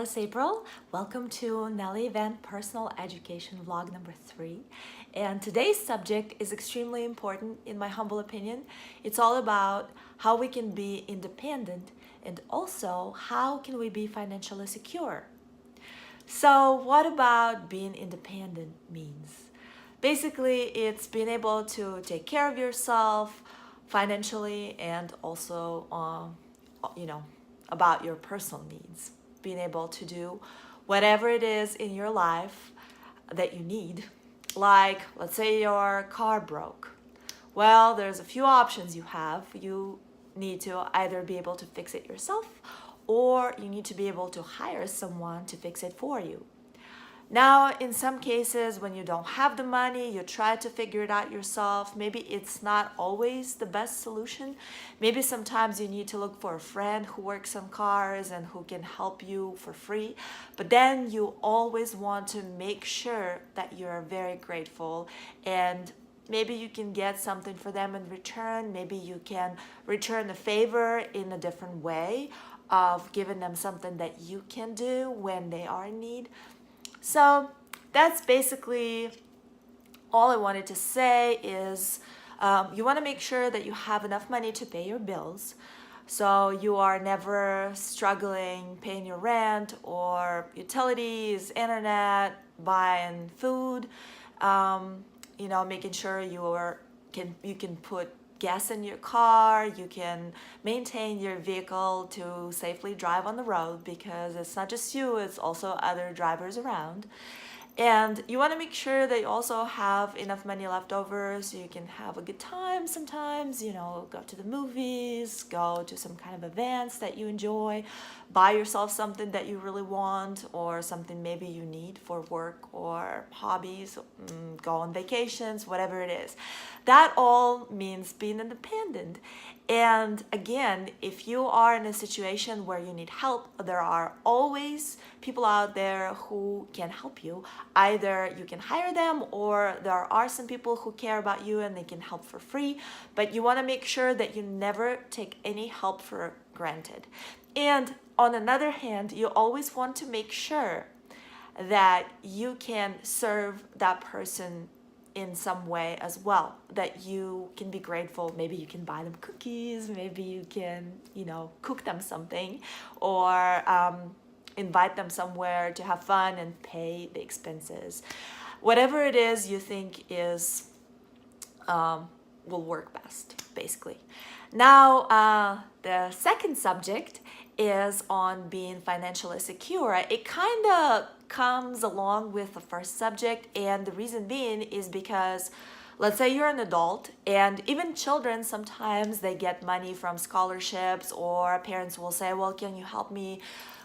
it's April. Welcome to Nelly Event Personal Education Vlog number 3. And today's subject is extremely important in my humble opinion. It's all about how we can be independent and also how can we be financially secure. So what about being independent means? Basically, it's being able to take care of yourself financially and also, about your personal needs. Being able to do whatever it is in your life that you need. Like, let's say your car broke. Well, there's a few options you have. You need to either be able to fix it yourself or you need to be able to hire someone to fix it for you. Now, in some cases, when you don't have the money, you try to figure it out yourself. Maybe it's not always the best solution. Maybe sometimes you need to look for a friend who works on cars and who can help you for free. But then you always want to make sure that you're very grateful and maybe you can get something for them in return. Maybe you can return a favor in a different way of giving them something that you can do when they are in need. So that's basically all I wanted to say is you want to make sure that you have enough money to pay your bills. So you are never struggling paying your rent or utilities, internet, buying food, making sure you can put gas in your car, you can maintain your vehicle to safely drive on the road because it's not just you, it's also other drivers around. And you want to make sure that you also have enough money left over so you can have a good time sometimes, go to the movies, go to some kind of events that you enjoy, buy yourself something that you really want or something maybe you need for work or hobbies, go on vacations, whatever it is. That all means being independent. And again, if you are in a situation where you need help, there are always people out there who can help you. Either you can hire them or there are some people who care about you and they can help for free. But you want to make sure that you never take any help for granted. And on another hand, you always want to make sure that you can serve that person in some way as well, that you can be grateful. Maybe you can buy them cookies, maybe you can, cook them something or invite them somewhere to have fun and pay the expenses. Whatever it is you think is will work best, basically. Now, the second subject is on being financially secure. It kind of comes along with the first subject, and the reason being is because let's say you're an adult, and even children sometimes they get money from scholarships, or parents will say, well, can you help me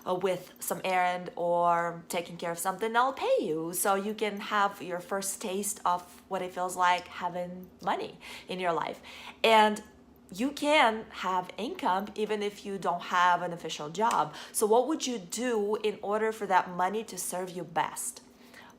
with some errand or taking care of something, I'll pay you. So you can have your first taste of what it feels like having money in your life. And you can have income even if you don't have an official job. So what would you do in order for that money to serve you best?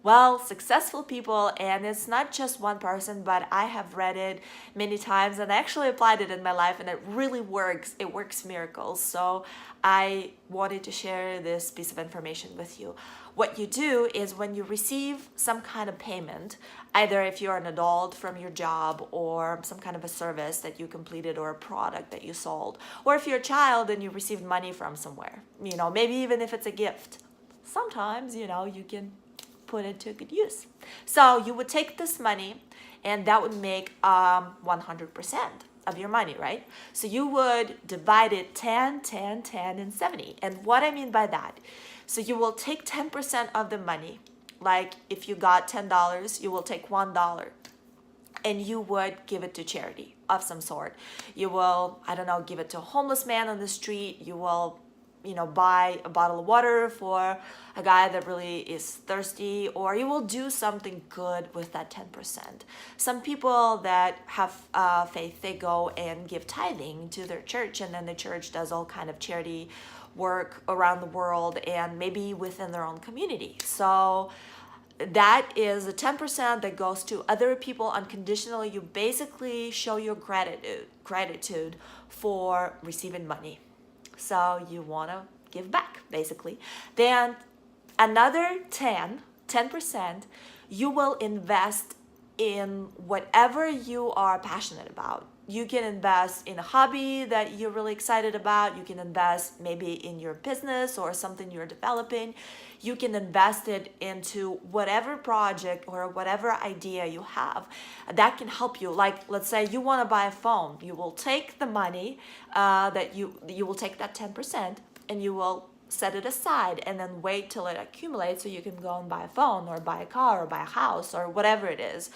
Well, successful people, and it's not just one person, but I have read it many times and I actually applied it in my life and it really works. It works miracles. So I wanted to share this piece of information with you. What you do is when you receive some kind of payment, either if you're an adult from your job or some kind of a service that you completed or a product that you sold, or if you're a child and you received money from somewhere, maybe even if it's a gift, sometimes, you can put it to good use. So you would take this money and that would make 100% of your money, right? So you would divide it 10, 10, 10, and 70. And what I mean by that, so you will take 10% of the money. Like if you got $10, you will take $1 and you would give it to charity of some sort. You will, give it to a homeless man on the street. You will buy a bottle of water for a guy that really is thirsty, or you will do something good with that 10%. Some people that have faith, they go and give tithing to their church, and then the church does all kind of charity work around the world and maybe within their own community. So that is the 10% that goes to other people unconditionally. You basically show your gratitude for receiving money. So you want to give back. basically, then another 10% you will invest in whatever you are passionate about. You can invest in a hobby that you're really excited about. You can invest maybe in your business or something you're developing. You can invest it into whatever project or whatever idea you have that can help you. Like, let's say you want to buy a phone. You will take the money that you will take that 10% and you will set it aside and then wait till it accumulates so you can go and buy a phone or buy a car or buy a house or whatever it is,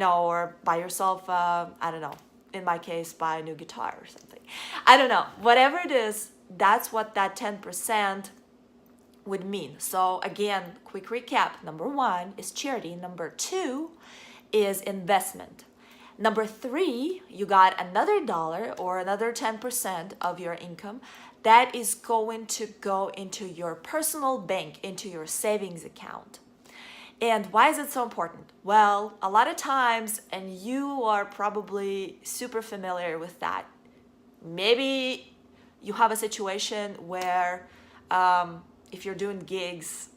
or buy yourself, I don't know, in my case, buy a new guitar or something. I don't know. Whatever it is, that's what that 10% would mean. So again, quick recap. Number 1 is charity. Number 2 is investment. Number 3, you got another dollar or another 10% of your income that is going to go into your personal bank, into your savings account. And why is it so important? Well, a lot of times, and you are probably super familiar with that, maybe you have a situation where if you're doing gigs,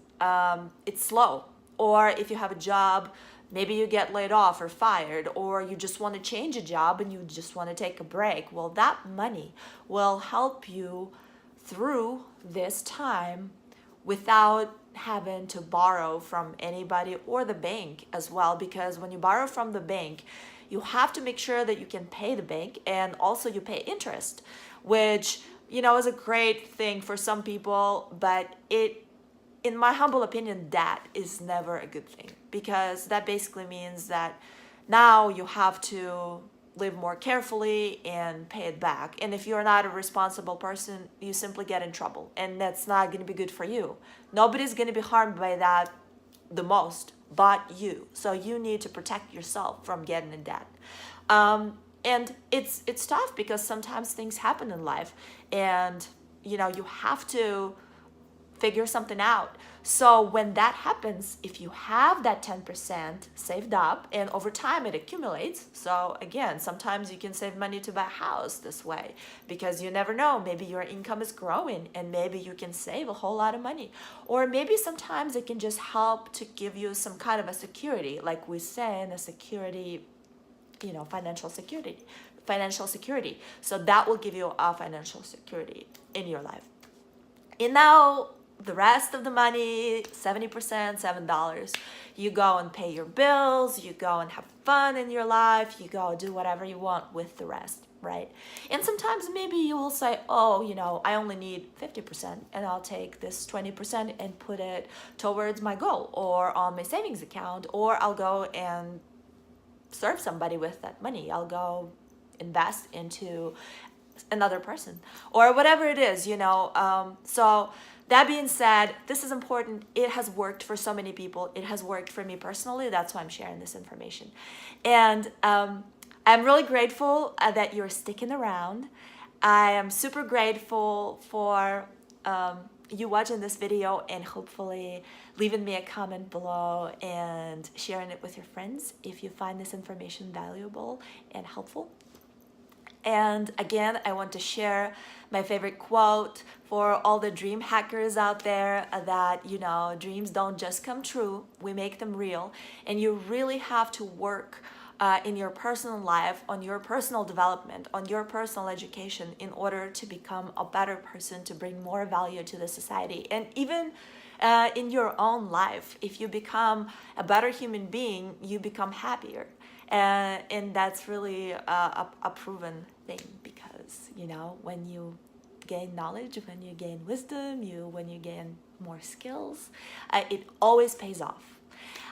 it's slow. Or if you have a job, maybe you get laid off or fired, or you just want to change a job and you just want to take a break. Well, that money will help you through this time without having to borrow from anybody or the bank as well, because when you borrow from the bank, you have to make sure that you can pay the bank, and also you pay interest, which is a great thing for some people, but in my humble opinion, that is never a good thing, because that basically means that now you have to live more carefully and pay it back. And if you're not a responsible person, you simply get in trouble, and that's not going to be good for you. Nobody's going to be harmed by that the most but you. So you need to protect yourself from getting in debt. And it's tough because sometimes things happen in life, and you have to figure something out. So when that happens, if you have that 10% saved up and over time it accumulates, so again, sometimes you can save money to buy a house this way, because you never know, maybe your income is growing and maybe you can save a whole lot of money. Or maybe sometimes it can just help to give you some kind of a security, like we say, in a security, financial security. So that will give you a financial security in your life. And now the rest of the money, 70%, $7, you go and pay your bills, you go and have fun in your life, you go do whatever you want with the rest, right? And sometimes maybe you will say, I only need 50% and I'll take this 20% and put it towards my goal or on my savings account, or I'll go and serve somebody with that money. I'll go invest into another person or whatever it is, so that being said, this is important. It has worked for so many people. It has worked for me personally. That's why I'm sharing this information. And I'm really grateful that you're sticking around. I am super grateful for you watching this video and hopefully leaving me a comment below and sharing it with your friends if you find this information valuable and helpful. And again, I want to share my favorite quote for all the dream hackers out there, that, dreams don't just come true, we make them real. And you really have to work in your personal life, on your personal development, on your personal education in order to become a better person, to bring more value to the society. And even in your own life, if you become a better human being, you become happier. And that's really a proven thing, because when you gain knowledge, when you gain wisdom, when you gain more skills, it always pays off.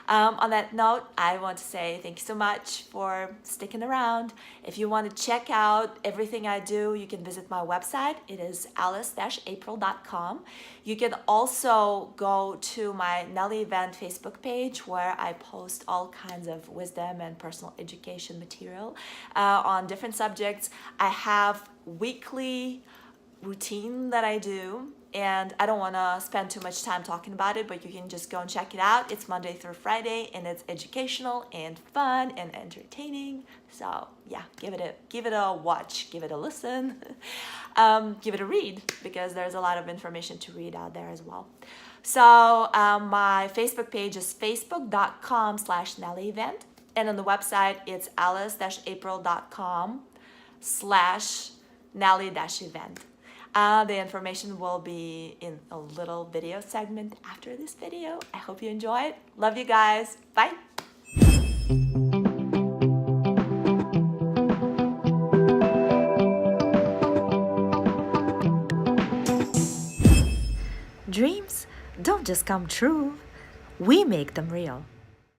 On that note, I want to say thank you so much for sticking around. If you want to check out everything I do, you can visit my website. It is alice-april.com. You can also go to my Nelly event Facebook page, where I post all kinds of wisdom and personal education material on different subjects. I have weekly routine that I do, and I don't want to spend too much time talking about it, but you can just go and check it out. It's Monday through Friday, and it's educational and fun and entertaining. So yeah, give it a watch, give it a listen. give it a read, because there's a lot of information to read out there as well. So my Facebook page is facebook.com/Nelly event. And on the website, it's alice-april.com/Nelly-event. The information will be in a little video segment after this video. I hope you enjoy it. Love you guys. Bye. Dreams don't just come true. We make them real.